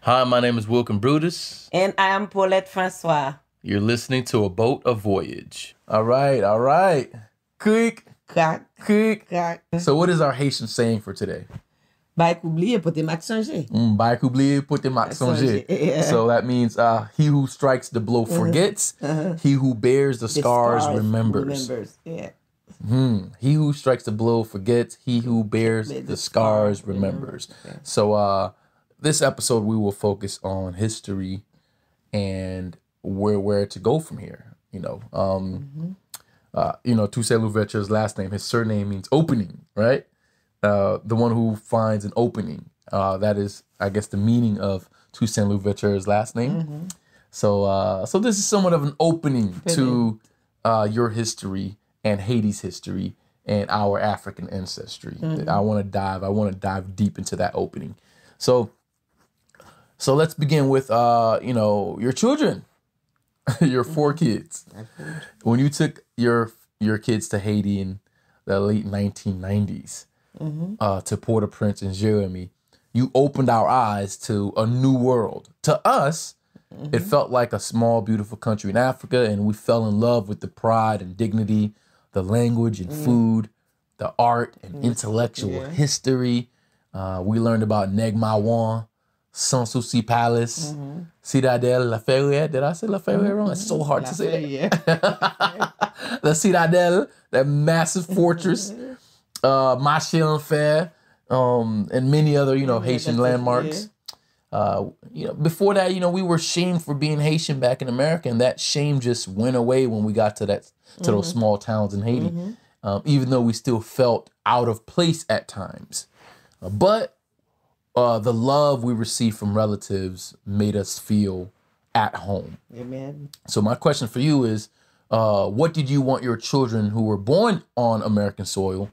Hi, my name is Wilkin Brutus. And I am Paulette Francois. You're listening to A Boat, a Voyage. All right. Quick. Crack. So what is our Haitian saying for today? Bliye oublié pote mak sonje. Bliye oublié pote mak sonje. Yeah. So that means he who strikes the blow forgets. He who bears the scars remembers. Yeah. He who strikes the blow forgets. He who bears the scars remembers. Yeah. So this episode we will focus on history and where to go from here. Toussaint Louverture's last name, his surname means opening, right? The one who finds an opening. That is, I guess, the meaning of Toussaint Louverture's last name. So this is somewhat of an opening to your history and Haiti's history and our African ancestry. I want to dive deep into that opening. So let's begin with your children, your 4 kids. When you took your kids to Haiti in the late 1990s, to Port-au-Prince and Jérémie, you opened our eyes to a new world. To us, it felt like a small, beautiful country in Africa, and we fell in love with the pride and dignity, the language and food, the art and intellectual history. We learned about Neg Mawan, Sans Souci Palace, Citadelle La Ferrière. Did I say La Ferrière wrong? It's so hard to say. The Citadelle, that massive fortress, Marché Enfer, and many other, Haitian landmarks. Before that, we were shamed for being Haitian back in America, and that shame just went away when we got to those small towns in Haiti, even though we still felt out of place at times. But the love we received from relatives made us feel at home. Amen. So my question for you is, what did you want your children who were born on American soil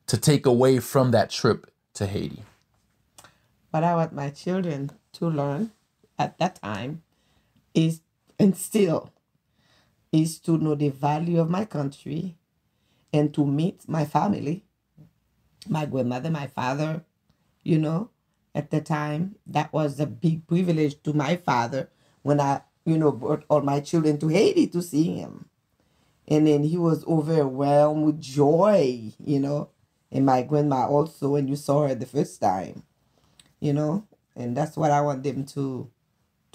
to take away from that trip to Haiti? What I want my children to learn at that time is to know the value of my country and to meet my family, my grandmother, my father, At the time, that was a big privilege to my father when I, brought all my children to Haiti to see him. And then he was overwhelmed with joy, and my grandma also when you saw her the first time, and that's what I want them to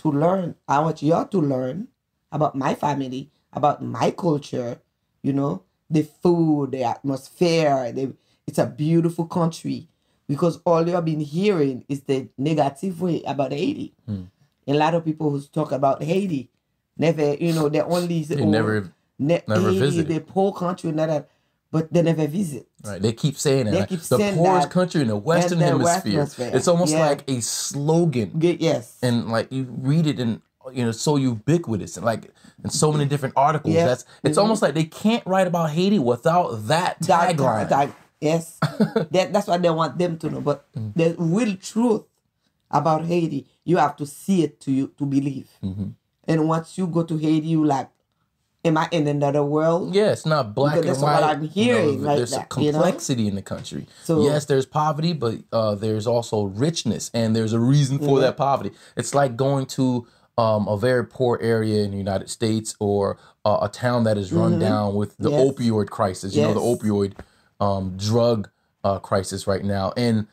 learn. I want you all to learn about my family, about my culture, the food, the atmosphere. It's a beautiful country. Because all you have been hearing is the negative way about Haiti. A lot of people who talk about Haiti never, they only say, never Haiti, visit the poor country, and that, but they never visit. Right, they keep saying that. The poorest country in the Western Hemisphere. It's almost like a slogan. Yes. And like you read it and so ubiquitous and like in so many different articles. Yes. It's almost like they can't write about Haiti without that tagline. Yes, that's what they want them to know. But the real truth about Haiti, you have to see it to believe. And once you go to Haiti, you like, am I in another world? Yeah, it's not black and white. That's what I'm hearing. There's a complexity in the country. So, yes, there's poverty, but there's also richness, and there's a reason for that poverty. It's like going to a very poor area in the United States or a town that is run down with the opioid crisis. The opioid drug crisis right now, and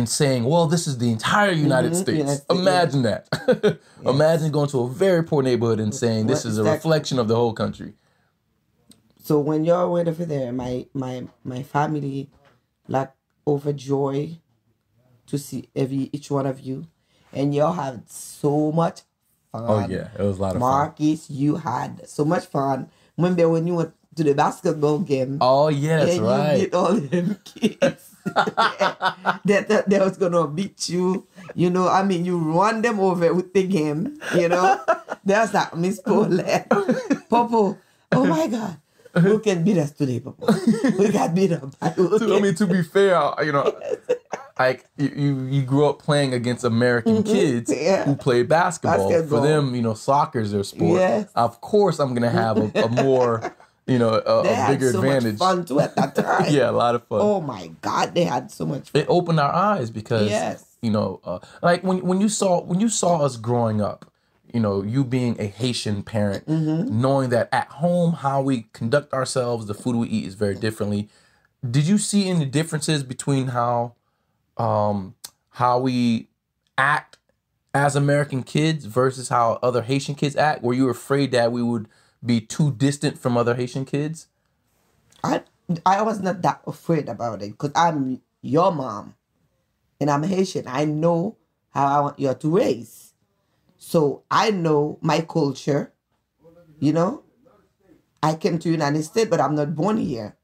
saying, well, this is the entire United States. Imagine that. Imagine going to a very poor neighborhood and saying this is a reflection of the whole country. So when y'all went over there, my family like overjoyed to see each one of you, and y'all had so much fun. Oh yeah, it was a lot of fun. Marcus, you had so much fun. Remember when you went to the basketball game? Oh yeah, that's right. You beat all them kids that was gonna beat you. You run them over with the game. There's that Miss Paulette, Popo. Oh my God, who can beat us today, Popo? We got beat up. To be fair, like you grew up playing against American kids who play basketball. For them, soccer is their sport. Yes. Of course, I'm gonna have a more a bigger advantage. Much fun too at that time. Yeah, a lot of fun. Oh my God, they had so much fun. It opened our eyes because like when you saw us growing up, you being a Haitian parent, knowing that at home how we conduct ourselves, the food we eat is very differently. Did you see any differences between how we act as American kids versus how other Haitian kids act? Were you afraid that we would be too distant from other Haitian kids? I was not that afraid about it because I'm your mom and I'm Haitian. I know how I want you to raise. So I know my culture, I came to United States, but I'm not born here.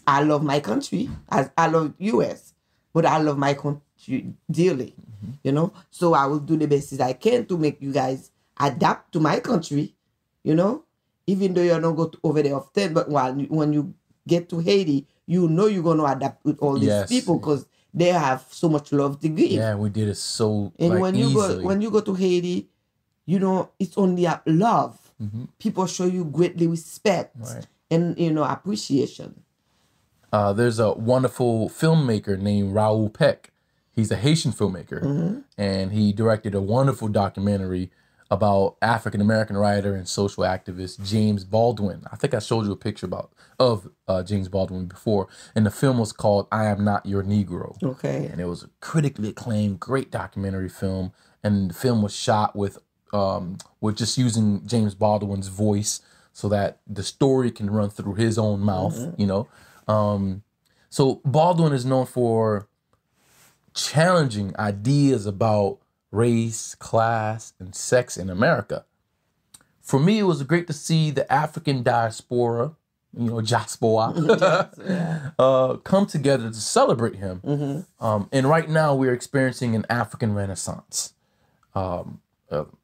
I love my country. I love US, but I love my country dearly, So I will do the best as I can to make you guys adapt to my country, even though you're not go over there often, but when you get to Haiti, you're going to adapt with all these people because they have so much love to give. Yeah, we did it so and like, when you go to Haiti, it's only love. People show you greatly respect and appreciation. There's a wonderful filmmaker named Raoul Peck. He's a Haitian filmmaker, and he directed a wonderful documentary about African-American writer and social activist James Baldwin. I think I showed you a picture of James Baldwin before, and the film was called I Am Not Your Negro. Okay. And it was a critically acclaimed, great documentary film, and the film was shot with just using James Baldwin's voice so that the story can run through his own mouth, So Baldwin is known for challenging ideas about race, class, and sex in America. For me, it was great to see the African diaspora, diaspora, come together to celebrate him. And right now, we're experiencing an African Renaissance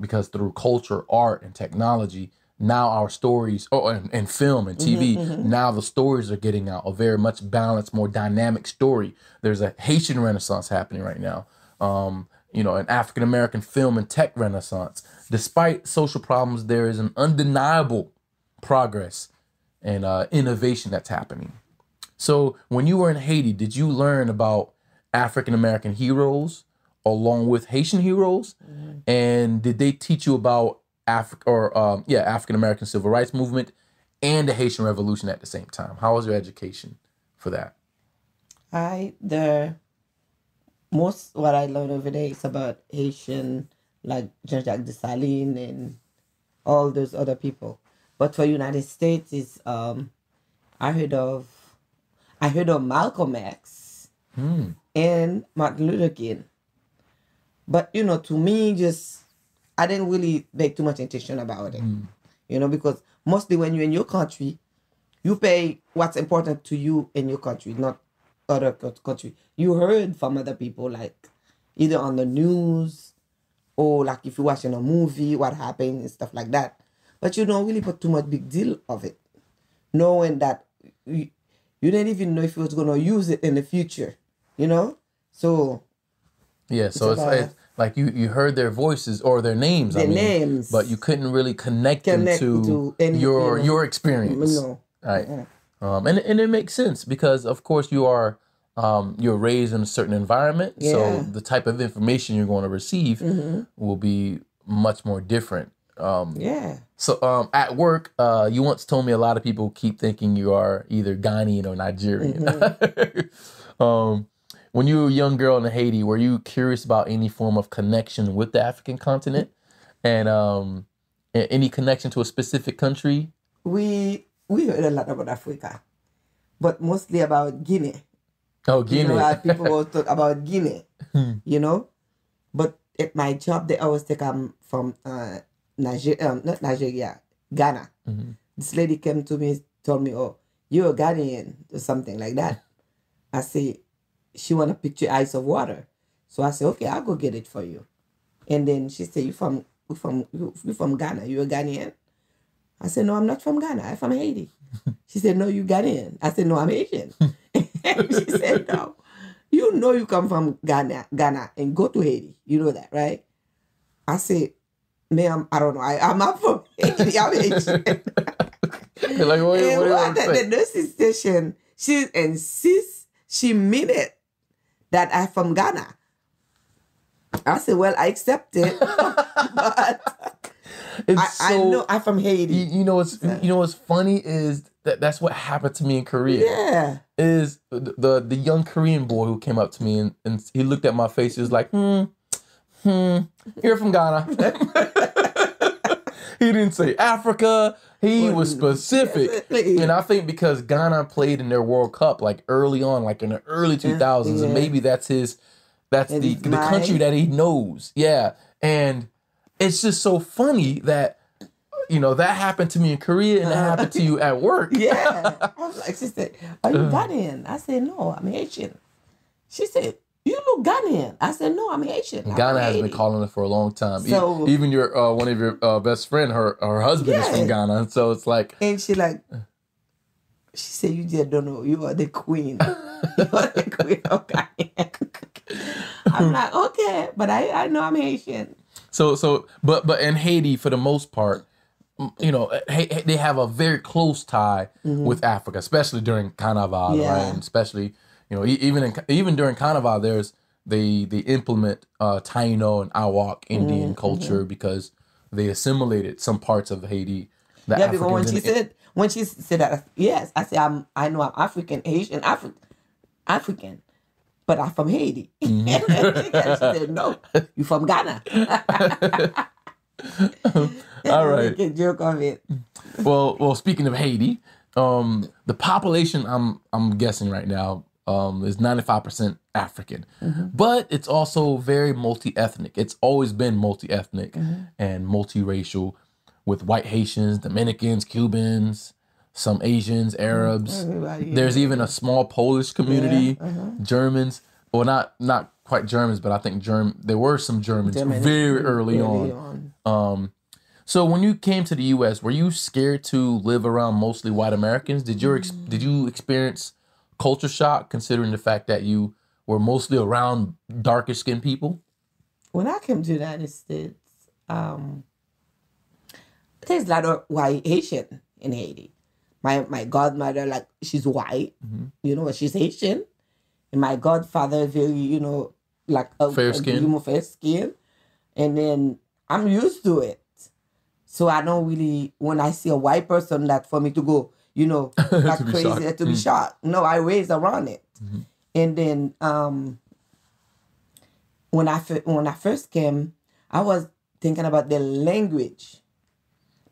because through culture, art, and technology, now our stories, and film and TV, now the stories are getting out, a very much balanced, more dynamic story. There's a Haitian Renaissance happening right now. An African-American film and tech renaissance. Despite social problems, there is an undeniable progress and innovation that's happening. So when you were in Haiti, did you learn about African-American heroes along with Haitian heroes? And did they teach you about African-American civil rights movement and the Haitian Revolution at the same time? How was your education for that? Most what I learned over there is about Haitian, like Jean-Jacques Dessalines and all those other people. But for United States, is I heard of Malcolm X and Martin Luther King. But to me, I didn't really make too much attention about it. Because mostly when you're in your country, you pay what's important to you in your country, not other country. You heard from other people, like either on the news or like if you're watching a movie, what happened and stuff like that. But you don't really put too much big deal of it, knowing that you didn't even know if you was gonna use it in the future, So yeah, so it's like you heard their voices or their names, names, but you couldn't really connect them to your experience. No, right? And it makes sense because of course you're raised in a certain environment, so the type of information you're going to receive will be much more different. So at work, you once told me a lot of people keep thinking you are either Ghanaian or Nigerian. When you were a young girl in Haiti, were you curious about any form of connection with the African continent and any connection to a specific country? We heard a lot about Africa, but mostly about Guinea. Oh, Guinea. People will talk about Guinea, But at my job, they always think I'm from not Nigeria, Ghana. This lady came to me, told me, "Oh, you're a Ghanaian," or something like that. I say, she want a picture ice of water. So I said, okay, I'll go get it for you. And then she said, you from Ghana? You a Ghanaian? I said, no, I'm not from Ghana. I'm from Haiti. She said, no, you Ghanaian. I said, no, I'm Haitian. And she said, no, you come from Ghana and go to Haiti. You know that, right? I said, ma'am, I don't know. I'm not from Haiti. I'm Haitian. Like, what at the nursing station, she insists she mean it that I'm from Ghana. I said, well, I accept it, but I know I'm from Haiti. You know what's funny is that's what happened to me in Korea. Yeah. Is the young Korean boy who came up to me and he looked at my face. He was like, you're from Ghana. He didn't say Africa. He was specific. And I think because Ghana played in their World Cup like early on, like in the early 2000s, and maybe that's the country that he knows. Yeah. And it's just so funny that, you know, that happened to me in Korea and that happened to you at work. Yeah. I was like, she said, are you Ghanaian? I said, no, I'm Haitian. She said, you look Ghanaian. I said, no, I'm Haitian. Ghana has been calling it for a long time. So, even your one of your best friend, her husband is from Ghana. So it's like... And she said, you just don't know. You are the queen. You are the queen of Ghana. I'm like, okay. But I know I'm Haitian. But in Haiti, for the most part, you know, they have a very close tie with Africa, especially during Carnival, right? And especially... You know, even during Carnival, they implement Taino and Arawak Indian culture because they assimilated some parts of Haiti. Because when she said that, yes, I said I know I'm African, Haitian, African, but I'm from Haiti. And she said, no, you from Ghana. All right. Make a joke of it. Well, speaking of Haiti, the population I'm guessing right now. Is 95% African, but it's also very multi-ethnic. It's always been multi-ethnic and multiracial with white Haitians, Dominicans, Cubans, some Asians, Arabs. There's even a small Polish community, Germans, or not quite Germans, but I think there were some Germans very early on. So when you came to the U.S., were you scared to live around mostly white Americans? Did you experience culture shock, considering the fact that you were mostly around darker skinned people? When I came to the United States, there's a lot of white Haitian in Haiti. My godmother, like, she's white, you know, she's Haitian. And my godfather, very, you know, like fair skin. And then I'm used to it. So I don't really, when I see a white person, that for me to go, you know, not crazy to be shocked. No, I raised around it. And then when I first came, I was thinking about the language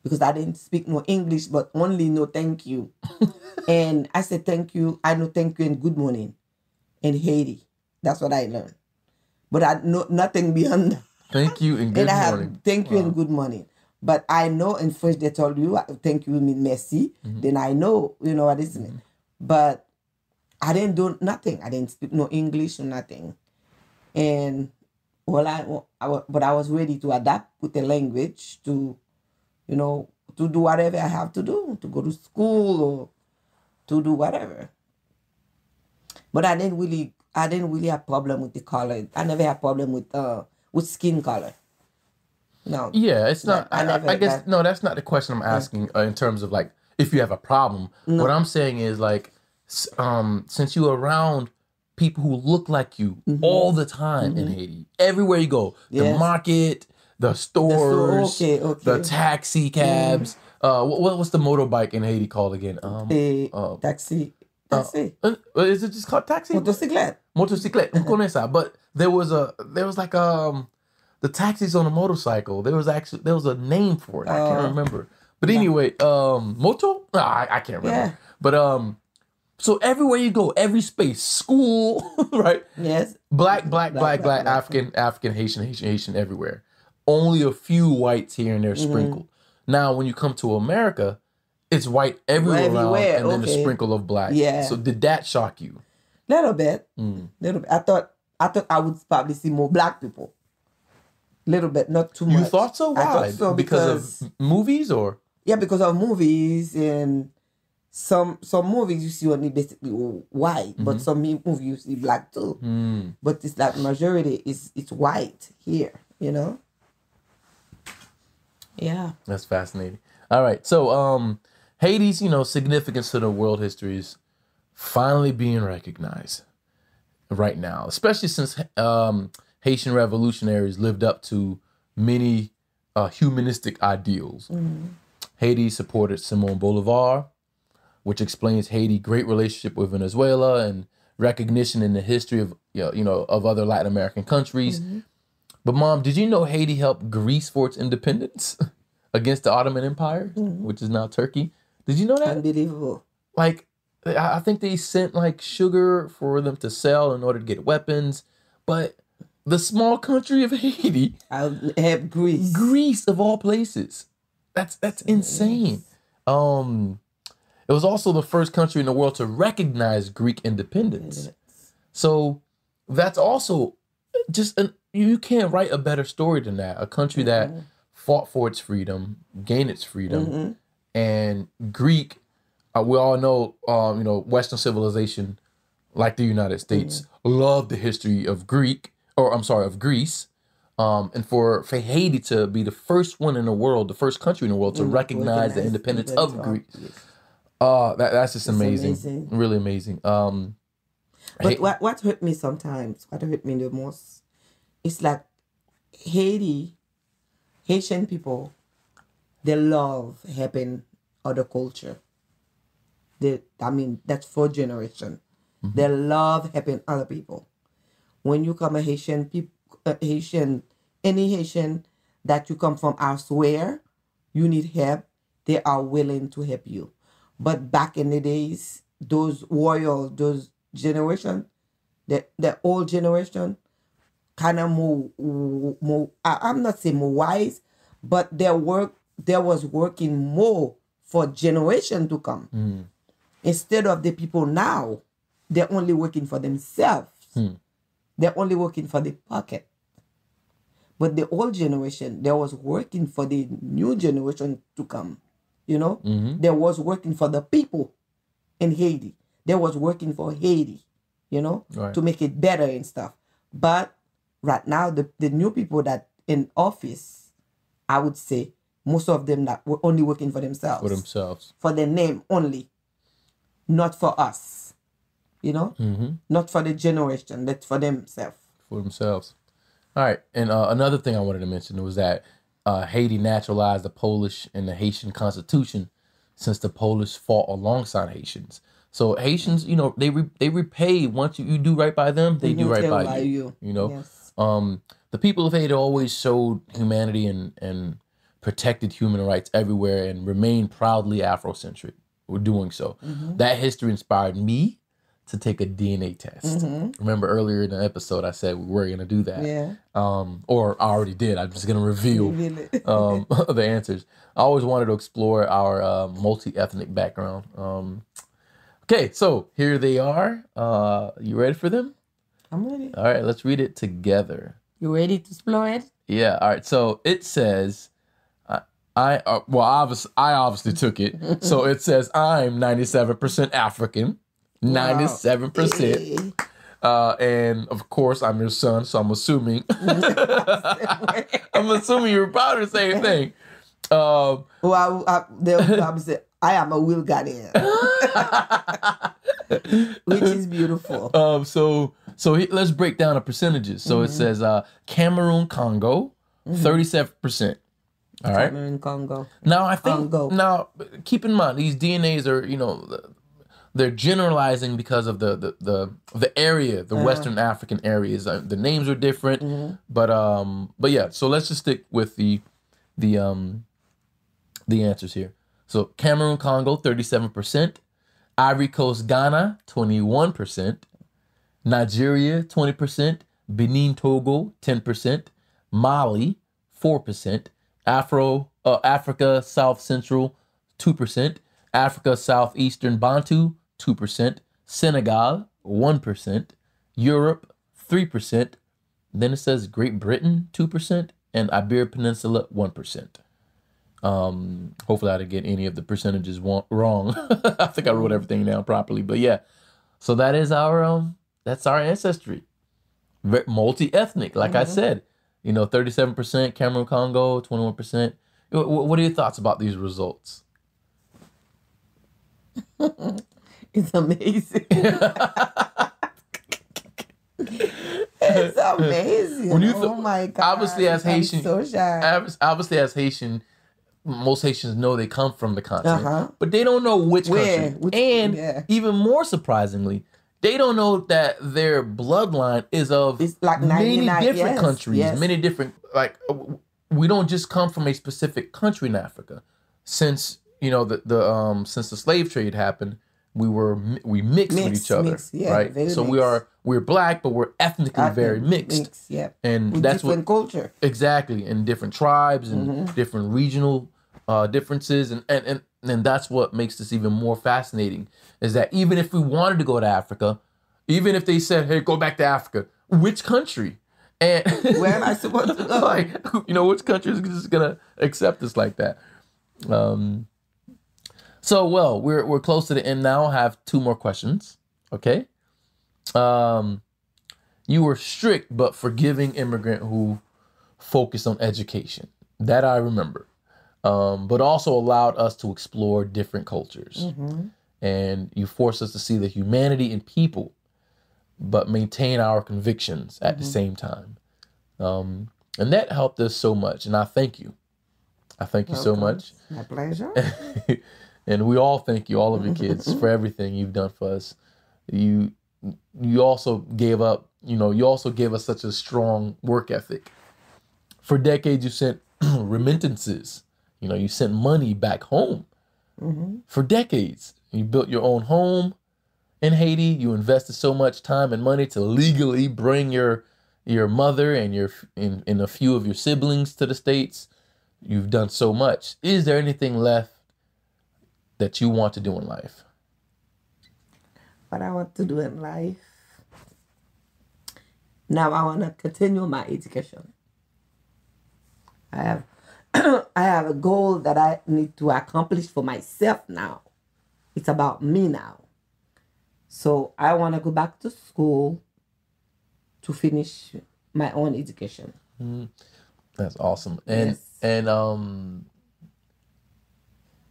because I didn't speak no English, but only no thank you. And I said thank you. I know thank you and good morning in Haiti. That's what I learned. But I know nothing beyond that. Thank you and good morning. And I have thank you and good morning. But I know in French they told you thank you mean merci. Then I know, you know what it means. But I didn't do nothing. I didn't speak no English or nothing. And but I was ready to adapt with the language to, you know, to do whatever I have to do, to go to school or to do whatever. But I didn't really have problem with the color. I never had problem with skin color. No. Yeah, it's not. I guess no. That's not the question I'm asking in terms of like if you have a problem. No. What I'm saying is like, since you're around people who look like you all the time in Haiti, everywhere you go, the market, the stores, the taxi cabs. What's the motorbike in Haiti called again? Taxi. Is it just called taxi? Motocyclette. Motocyclette. But there was like the taxis on a motorcycle. There was a name for it. I can't remember. But anyway, moto? I can't remember. Yeah. But so everywhere you go, every space, school, right? Yes. Black, African, Haitian, everywhere. Only a few whites here and there sprinkled. Now, when you come to America, it's white everywhere. Around, and then a sprinkle of black. Yeah. So did that shock you? Little bit. Little bit. I thought I would probably see more black people. Little bit, not too much. You thought so? Why? I thought so because of movies or? Yeah, because of movies and some movies you see only basically white, but some movies you see black too. But it's that majority it's white here, you know? Yeah. That's fascinating. All right. So Haiti's, you know, significance to the world history is finally being recognized right now, especially since Haitian revolutionaries lived up to many humanistic ideals. Haiti supported Simon Bolivar, which explains Haiti's great relationship with Venezuela and recognition in the history of of other Latin American countries. But Mom, did you know Haiti helped Greece for its independence against the Ottoman Empire, which is now Turkey? Did you know that? Unbelievable. Like, I think they sent like sugar for them to sell in order to get weapons, but the small country of Haiti, I'll have Greece. Greece of all places, that's insane. It was also the first country in the world to recognize Greek independence. So that's also just you can't write a better story than that. A country that fought for its freedom, gained its freedom, and Greek. We all know, Western civilization, like the United States, loved the history of of Greece, and for Haiti to be the first one in the world, the first country in the world to recognize the independence of Greece. That's just amazing. Really amazing. But what hurt me sometimes, what hurt me the most, is like Haitian people, they love helping other culture. That's for generation. They love helping other people. When you come any Haitian that you come from elsewhere, you need help, they are willing to help you. But back in the days, those warriors, those generation, the old generation, kind of more, I'm not saying more wise, but they was working more for generation to come. Instead of the people now, they're only working for themselves. They're only working for the pocket. But the old generation, they was working for the new generation to come. They was working for the people in Haiti. They was working for Haiti, to make it better and stuff. But right now, the new people that in office, I would say, most of them that were only working for themselves. For themselves. For their name only. Not for us, not for the generation, that's for themselves. For themselves. All right. And another thing I wanted to mention was that Haiti naturalized the Polish and the Haitian Constitution since the Polish fought alongside Haitians. So Haitians, they repay once you do right by them, they do right by you. Yes. The people of Haiti always showed humanity and protected human rights everywhere and remained proudly Afrocentric. We're doing so. That history inspired me to take a DNA test. Remember earlier in the episode, I said we were going to do that. Yeah. Or I already did. I'm just going to reveal the answers. I always wanted to explore our multi-ethnic background. Okay, so here they are. You ready for them? I'm ready. All right, let's read it together. You ready to explore it? Yeah. All right. So it says... I obviously took it. So it says I'm 97% African, 97%. And of course I'm your son, so I'm assuming you're proud of the same thing. I am a Will Ghanaian, which is beautiful. Let's break down the percentages. So it says Cameroon, Congo, 37%. All right. Cameroon, Congo. Now I think now keep in mind these DNAs are they're generalizing because of the area, the Western African areas. The names are different, but yeah. So let's just stick with the answers here. So Cameroon, Congo, 37%. Ivory Coast, Ghana, 21%. Nigeria, 20%. Benin, Togo, 10%. Mali, 4%. Africa South Central, 2%. Africa Southeastern Bantu, 2%. Senegal, 1%. Europe, 3%. Then it says Great Britain, 2%. And Iberian Peninsula, 1%. Hopefully I didn't get any of the percentages wrong. I think I wrote everything down properly. But yeah, so that is that's our ancestry. Multi-ethnic, like I said. 37% Cameroon, Congo, 21%. What are your thoughts about these results? It's amazing. It's amazing. When you Oh my God. obviously as I'm Haitian, so shy. obviously as Haitian, most Haitians know they come from the continent, but they don't know which Where? country. And even more surprisingly, they don't know that their bloodline is of It's like many 99 different yes, countries, yes. many different, like, we don't just come from a specific country in Africa. Since, you know, since the slave trade happened, we mixed with each other, yeah, right? So mixed. we're black, but we're ethnically very mixed. Yeah. And with that's different culture. Exactly, and different tribes and different regional differences, and that's what makes this even more fascinating, is that even if we wanted to go to Africa, even if they said, hey, go back to Africa, which country? And where am I supposed to go? Like, you know, which country is just gonna accept us like that? So, well, we're close to the end now. I have 2 more questions. Okay. You were strict but forgiving immigrant who focused on education. That I remember. But also allowed us to explore different cultures. And you forced us to see the humanity in people, but maintain our convictions at the same time. And that helped us so much. And I thank you. I thank you so much. My pleasure. And we all thank you, all of your kids, for everything you've done for us. You also gave up, you know, you also gave us such a strong work ethic. For decades, you sent remittances. You know, you sent money back home. For decades. You built your own home in Haiti. You invested so much time and money to legally bring your mother and and a few of your siblings to the States. You've done so much. Is there anything left that you want to do in life? What I want to do in life? Now I want to continue my education. I have I have a goal that I need to accomplish for myself now. It's about me now. So I want to go back to school to finish my own education. That's awesome. And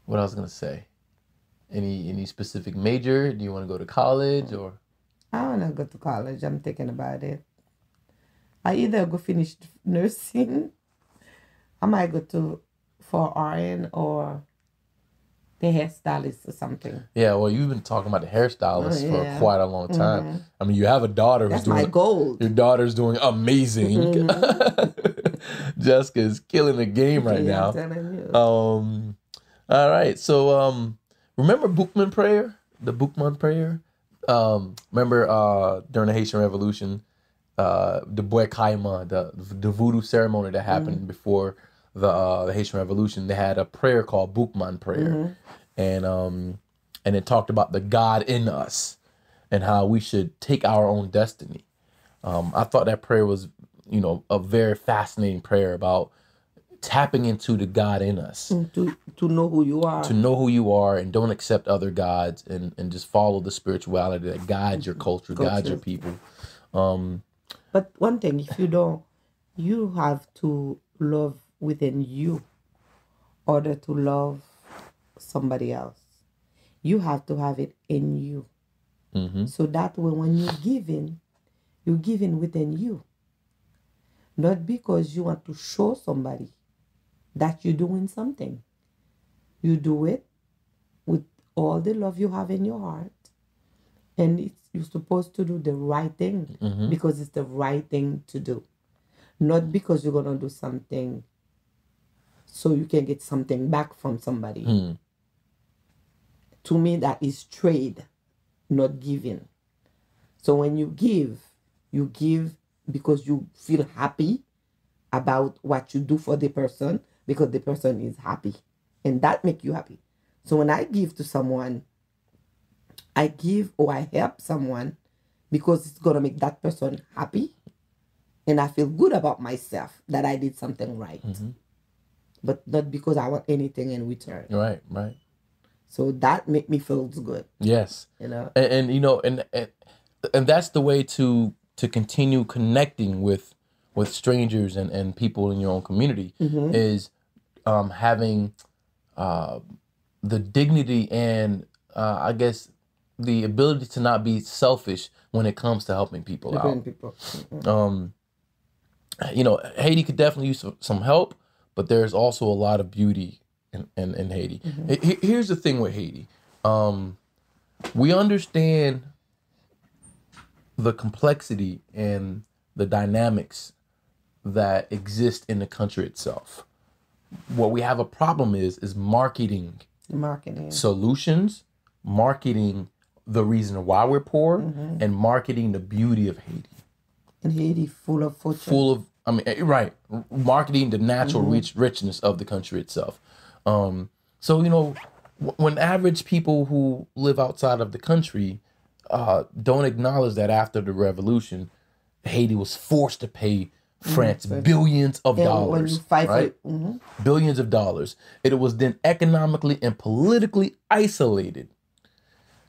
what I was gonna say? Any specific major? Do you want to go to college or? I want to go to college. I'm thinking about it. I either go finish nursing. I might go for RN or the hairstylist or something. Yeah, well, you've been talking about the hairstylist for quite a long time. I mean, you have a daughter who's doing... That's my goal. Your daughter's doing amazing. Jessica is killing the game right now. I'm telling you. All right, so remember Boukman prayer? The Boukman prayer? Remember during the Haitian Revolution, the Boy Kaima, the voodoo ceremony that happened before the Haitian Revolution, they had a prayer called Boukman prayer. And it talked about the God in us and how we should take our own destiny. I thought that prayer was, you know, a very fascinating prayer about tapping into the God in us. To know who you are. To know who you are and don't accept other gods and just follow the spirituality that guides your culture, guides your people. But one thing, if you don't, you have to love within you in order to love somebody else. You have to have it in you. So that way when you're giving within you. Not because you want to show somebody that you're doing something. You do it with all the love you have in your heart. And you're supposed to do the right thing because it's the right thing to do. Not because you're going to do something so you can get something back from somebody. To me, that is trade, not giving. So when you give because you feel happy about what you do for the person, because the person is happy. And that makes you happy. So when I give to someone, I give or I help someone because it's going to make that person happy. And I feel good about myself that I did something right. But not because I want anything in return. Right. So that make me feel good. Yes. You know? And you know, and that's the way to continue connecting with strangers and people in your own community is having the dignity and I guess the ability to not be selfish when it comes to helping people out. You know, Haiti could definitely use some help, but there's also a lot of beauty in Haiti. Here's the thing with Haiti. We understand the complexity and the dynamics that exist in the country itself. What we have a problem is marketing solutions, marketing the reason why we're poor, and marketing the beauty of Haiti. And Haiti full of fortune. Full of, I mean, right, marketing the natural richness of the country itself. So, you know, when average people who live outside of the country don't acknowledge that after the revolution, Haiti was forced to pay France billions of dollars, right? Billions of dollars. It was then economically and politically isolated.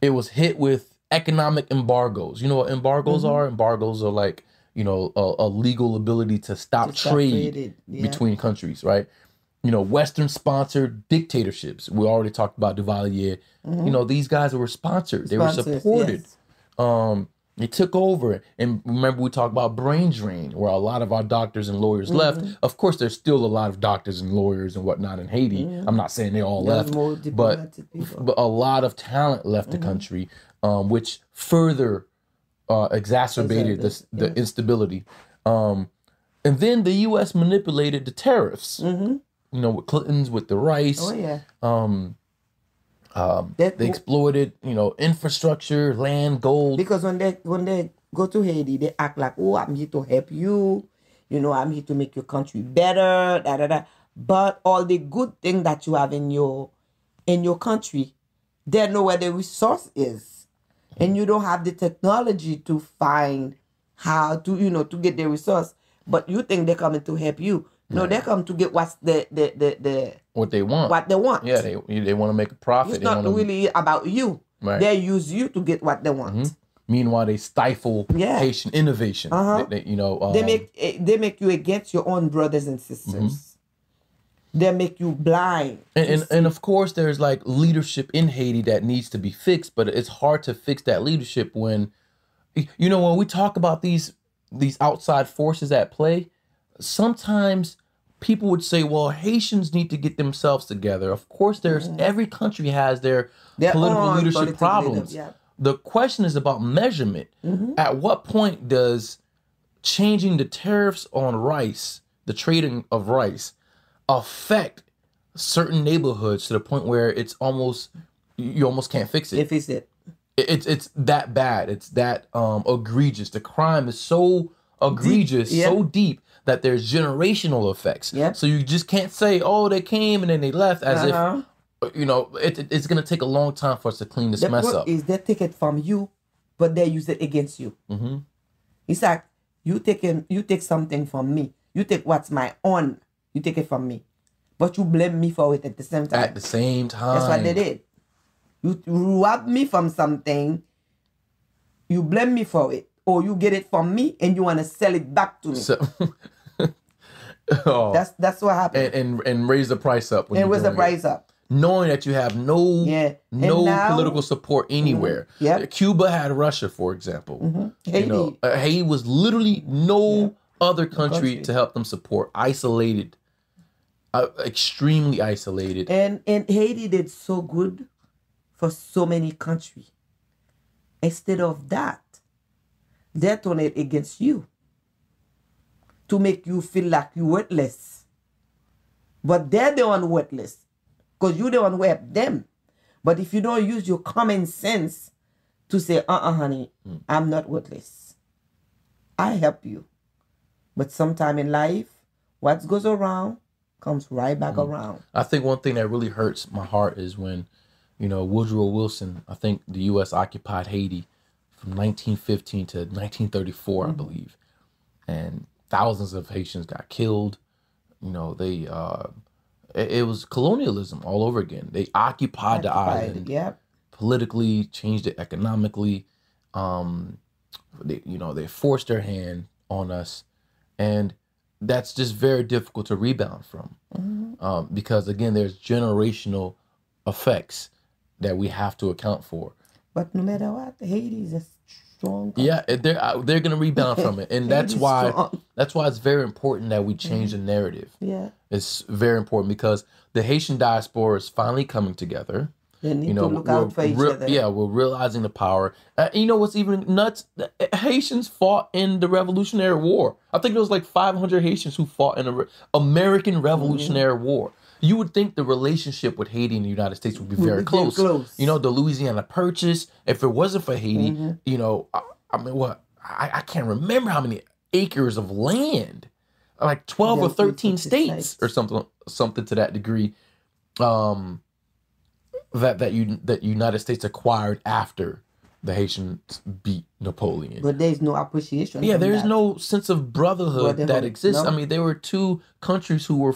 It was hit with economic embargoes. You know what embargoes are? Embargoes are like, you know, a legal ability to stop trade between countries, right? You know, Western-sponsored dictatorships. We already talked about Duvalier. You know, these guys were sponsored. They were supported. They took over. And remember, we talked about brain drain, where a lot of our doctors and lawyers left. Of course, there's still a lot of doctors and lawyers and whatnot in Haiti. I'm not saying they all left, but a lot of talent left the country, which further exacerbated the instability. And then the U.S. manipulated the tariffs. You know, with Clinton's, with the rice. They exploited, you know, infrastructure, land, gold. Because when they go to Haiti, they act like, oh, I'm here to help you. You know, I'm here to make your country better. Da, da, da. But all the good thing that you have in your country, they know where the resource is. And you don't have the technology to find how to, you know, to get the resource. But you think they're coming to help you. No, they come to get what's what they want. What they want. Yeah, they want to make a profit. It's not really about you. Right. They use you to get what they want. Meanwhile, they stifle Haitian innovation. You know, they make you against your own brothers and sisters. They make you blind. And of course, there's like leadership in Haiti that needs to be fixed, but it's hard to fix that leadership when, you know, when we talk about these outside forces at play. Sometimes people would say, well, Haitians need to get themselves together. Of course, every country has their political leadership problems. The question is about measurement. At what point does changing the tariffs on rice, the trading of rice, affect certain neighborhoods to the point where it's almost, you almost can't fix it? It's that bad. It's that egregious. The crime is so egregious, so deep, that there's generational effects. So you just can't say, oh, they came and then they left, as if, you know, it's going to take a long time for us to clean this mess up. Is they take it from you, but they use it against you. It's like, you take something from me. You take what's my own. You take it from me. But you blame me for it at the same time. At the same time. That's what they did. You rob me from something. You blame me for it. Or you get it from me and you want to sell it back to me. That's what happened. And raise the price up. And raise the price up. Knowing that you have no political support anywhere. Cuba had Russia, for example. Haiti. You know, Haiti was literally no other country to help them support. Isolated. Extremely isolated. And Haiti did so good for so many countries. Instead of that, they turn it against you to make you feel like you're worthless. But they're the one worthless because you're the one who helped them. But if you don't use your common sense to say, honey, I'm not worthless. I help you. But sometime in life, what goes around comes right back around. I think one thing that really hurts my heart is when, you know, Woodrow Wilson, I think the U.S. occupied Haiti from 1915 to 1934, I believe. And thousands of Haitians got killed. You know, they it was colonialism all over again. They occupied the island politically, changed it economically. They forced their hand on us, and that's just very difficult to rebound from. Because again, there's generational effects that we have to account for. But no matter what, Haiti is a strong country. Yeah, they're gonna rebound from it, and that's why strong. it's very important that we change the narrative. Yeah. It's very important because the Haitian diaspora is finally coming together. They need to look out for each other. Yeah, we're realizing the power. You know what's even nuts? Haitians fought in the Revolutionary War. I think there was like 500 Haitians who fought in the American Revolutionary War. You would think the relationship with Haiti and the United States would be very close. You know, the Louisiana Purchase. If it wasn't for Haiti, you know, I mean, what? I can't remember how many acres of land, like 12 or 13 states or something to that degree. That United States acquired after the Haitians beat Napoleon. But there's no appreciation. Yeah, there's no sense of brotherhood that exists. No? I mean, there were two countries who were,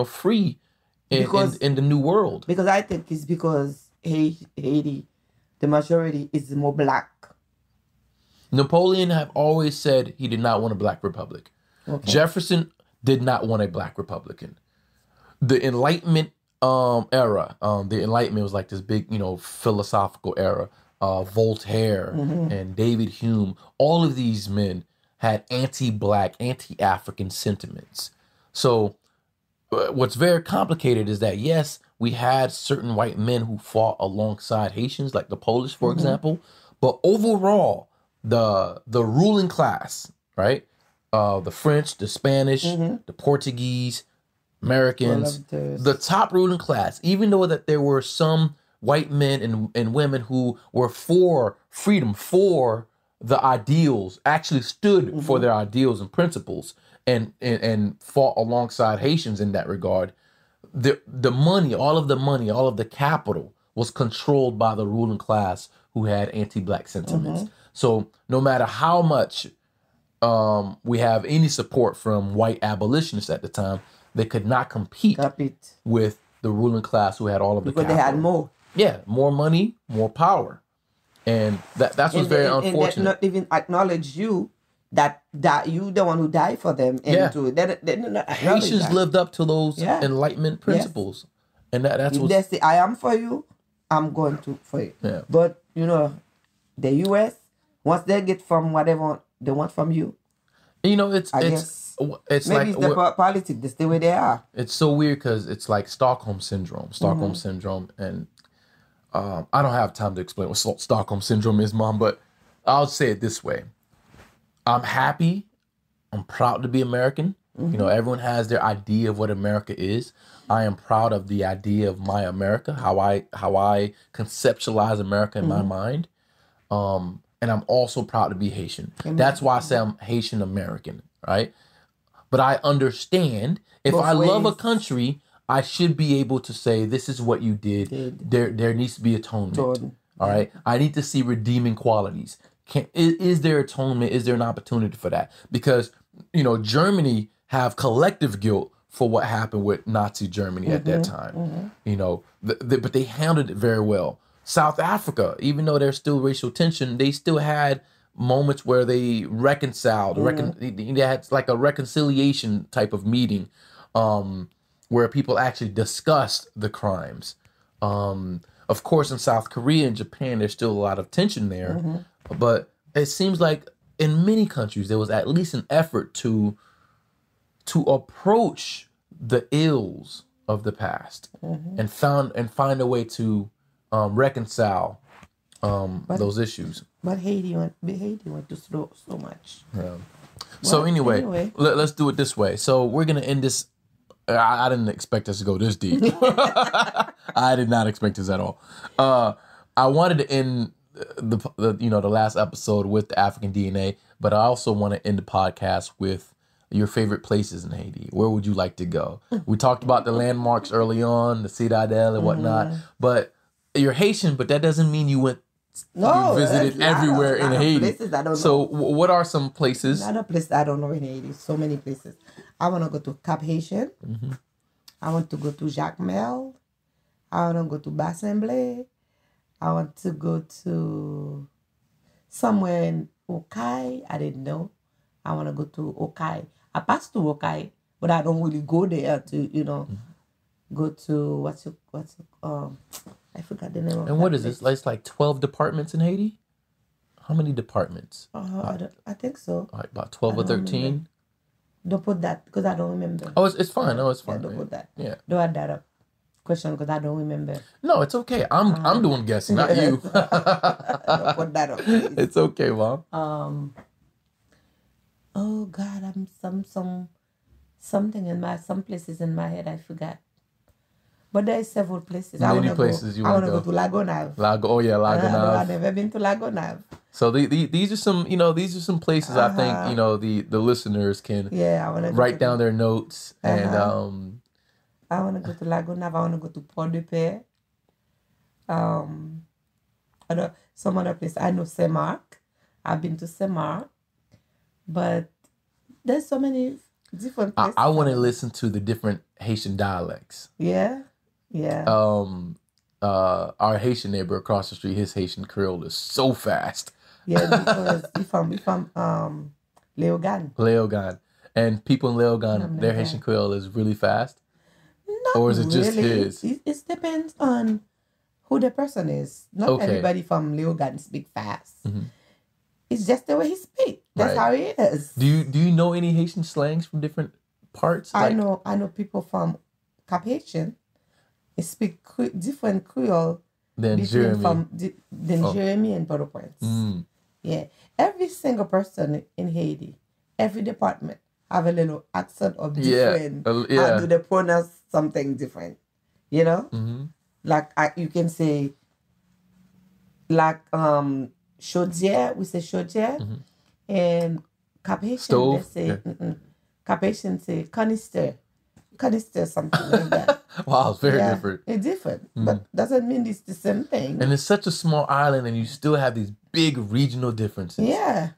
free in the New World. Because I think it's because Haiti, the majority is more black. Napoleon have always said he did not want a black republic. Okay. Jefferson did not want a black republican. The Enlightenment era. The Enlightenment was like this big, philosophical era. Voltaire and David Hume, all of these men had anti-black, anti-African sentiments. So what's very complicated is that, yes, we had certain white men who fought alongside Haitians, like the Polish, for example, but overall, the ruling class, right? The French, the Spanish, the Portuguese, Americans, the top ruling class, even though that there were some white men and women who were for freedom, for the ideals, actually stood for their ideals and principles and fought alongside Haitians in that regard. The money, all of the capital was controlled by the ruling class who had anti-black sentiments. So no matter how much we have any support from white abolitionists at the time, they could not compete with the ruling class who had all of the capital. Because they had more. Yeah, more money, more power. And that's what's very unfortunate. And they not even acknowledge you that you the one who died for them. And they not Haitians lived up to those Enlightenment principles. And that's what they say, I am for you, I'm going to for you. Yeah. But, the U.S., once they get from whatever they want from you, it's maybe like it's the politics, that's the way they are. It's so weird because it's like Stockholm syndrome, and I don't have time to explain what Stockholm syndrome is, Mom, but I'll say it this way. I'm happy. I'm proud to be American. Everyone has their idea of what America is. I am proud of the idea of my America, how I conceptualize America in my mind. And I'm also proud to be Haitian. That's why I say I'm Haitian American, right? But I understand if I love a country, I should be able to say, this is what you did. There needs to be atonement. All right. I need to see redeeming qualities. Is there atonement? Is there an opportunity for that? Because, Germany have collective guilt for what happened with Nazi Germany at that time. But they handled it very well. South Africa, even though there's still racial tension, they still had moments where they reconciled. They had like a reconciliation type of meeting where people actually discussed the crimes. Of course, in South Korea and Japan, there's still a lot of tension there. But it seems like in many countries, there was at least an effort to approach the ills of the past and find a way to reconcile those issues. But Haiti went to so much. Yeah. Well, so anyway. Let's do it this way. So we're gonna end this. I didn't expect us to go this deep. I did not expect this at all. I wanted to end the last episode with the African DNA, but I also want to end the podcast with your favorite places in Haiti. Where would you like to go? We talked about the landmarks early on, the Citadel and whatnot, but you're Haitian, but that doesn't mean you visited everywhere in Haiti. Places I don't know. So what are some places? A lot of places I don't know in Haiti. So many places. I want to go to Cap Haitian. I want to go to Jacmel. I want to go to Bassemblé. I want to go to somewhere in Okai. I didn't know. I want to go to Okai. I passed to Okai, but I don't really go there to, go to what's I forgot the name of And that what is place. this? It's like 12 departments in Haiti? How many departments? I think so. Like about 12 I or don't 13? remember. Don't put that because I don't remember. Oh, it's fine. No, it's Yeah, fine. don't put that. Yeah. Don't add that up. Question because I don't remember. No, it's okay. I'm doing guessing, not you. Don't put that up, please. It's okay, Mom. Oh God, I'm something in some places in my head I forgot. But there are several places. Many places you I want want to to go to Lagonav. Lagonav. Oh yeah, Lagonav. I've never been to Lagonav. So these are some, these are some places I think, the listeners can I want to write down their notes and I want to go to Lagonav. I want to go to pote. Some other place. I know Saint Mark. I've been to Saint Mark, but there's so many different places. I want to listen to the different Haitian dialects. Yeah. Our Haitian neighbor across the street, his Haitian Creole is so fast. Yeah, because we from Leogan. Leogan. And people in Leogan, their Haitian Creole is really fast? Not or is it really. just his? It depends on who the person is. Not everybody from Leogan speak fast. Mm-hmm. It's just the way he speaks. That's how he is. Do you know any Haitian slangs from different parts? I know people from Cap Haitian. They speak different Creole than Jeremy. Jeremy and Port-au-Prince. Mm. Yeah. Every single person in Haiti, every department have a little accent of different. How do they pronounce something different? You know? Mm-hmm. Like you can say, like chaudière, we say chaudière, mm-hmm. and Cap Haitian they say Cap Haitian say canister, something like that. Wow, it's very different. It's different, but doesn't mean it's the same thing. And it's such a small island, and you still have these big regional differences. Yeah,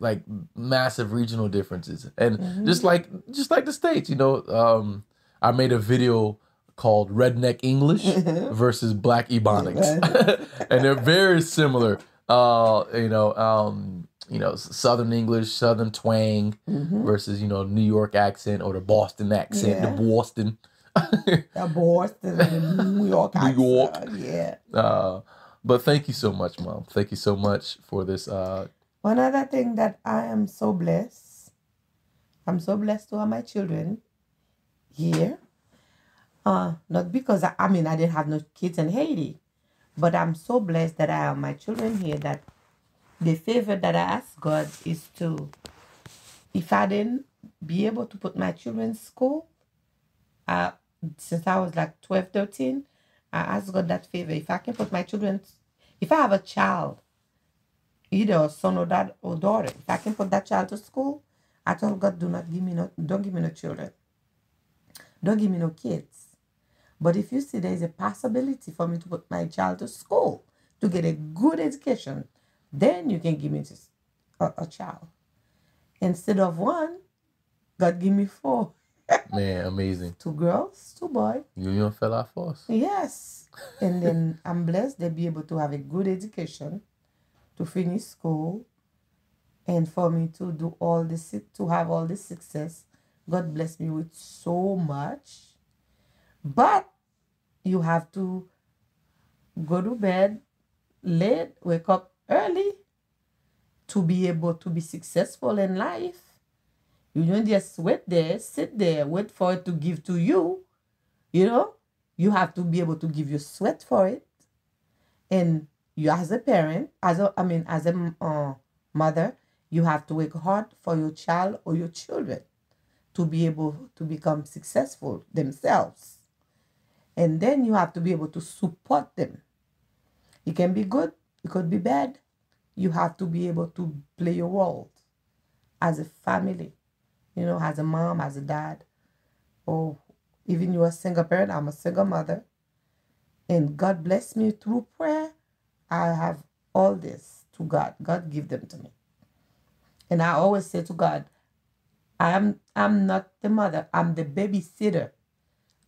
like massive regional differences, and just like the States, I made a video called Redneck English versus Black Ebonics, and they're very similar. Southern English, Southern twang versus, New York accent or the Boston accent, the Boston. The Boston and the New York accent. New York. Yeah. But thank you so much, Mom. Thank you so much for this. One other thing that I am so blessed. I'm so blessed to have my children here. Not because, I didn't have no kids in Haiti. But I'm so blessed that I have my children here, that the favor that I ask God is to, if I didn't be able to put my children in school, since I was like 12, 13, I asked God that favor. If I can put my children, if I have a child, either a son or daughter, if I can put that child to school, I told God, don't give me no children. Don't give me no kids. But if you see there is a possibility for me to put my child to school, to get a good education, then you can give me just a child. Instead of one, God give me 4. Man, amazing. 2 girls, 2 boys. You fell out first. Yes. And then I'm blessed they'll be able to have a good education, to finish school, and for me to do to have all this success. God bless me with so much. But you have to go to bed late, wake up early to be able to be successful in life. You don't just sit there, wait for it to give to you. You have to be able to give your sweat for it. And you as a parent, as a mother, you have to work hard for your child or your children to be able to become successful themselves. And then you have to be able to support them. It can be good, it could be bad. You have to be able to play your role as a family, as a mom, as a dad, or even you're a single parent. I'm a single mother. And God bless me through prayer. I have all this to God. God give them to me. And I always say to God, I'm not the mother, I'm the babysitter.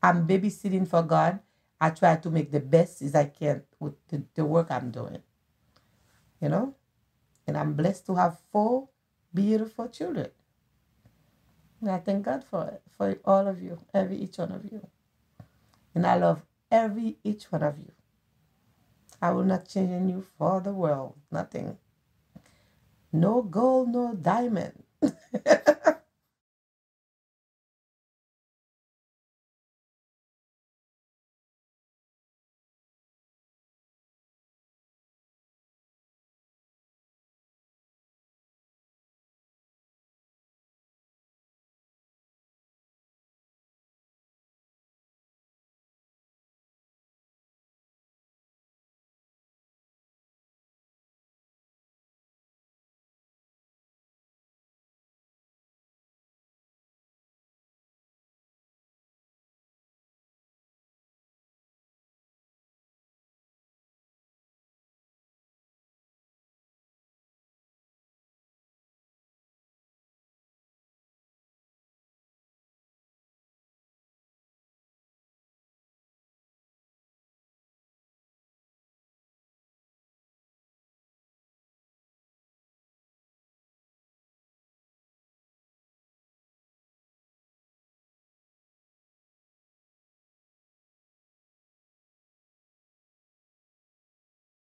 I'm babysitting for God. I try to make the best as I can with the work I'm doing. And I'm blessed to have 4 beautiful children. And I thank God for it, for all of you, each one of you. And I love each one of you. I will not change in you for the world. Nothing. No gold, no diamond.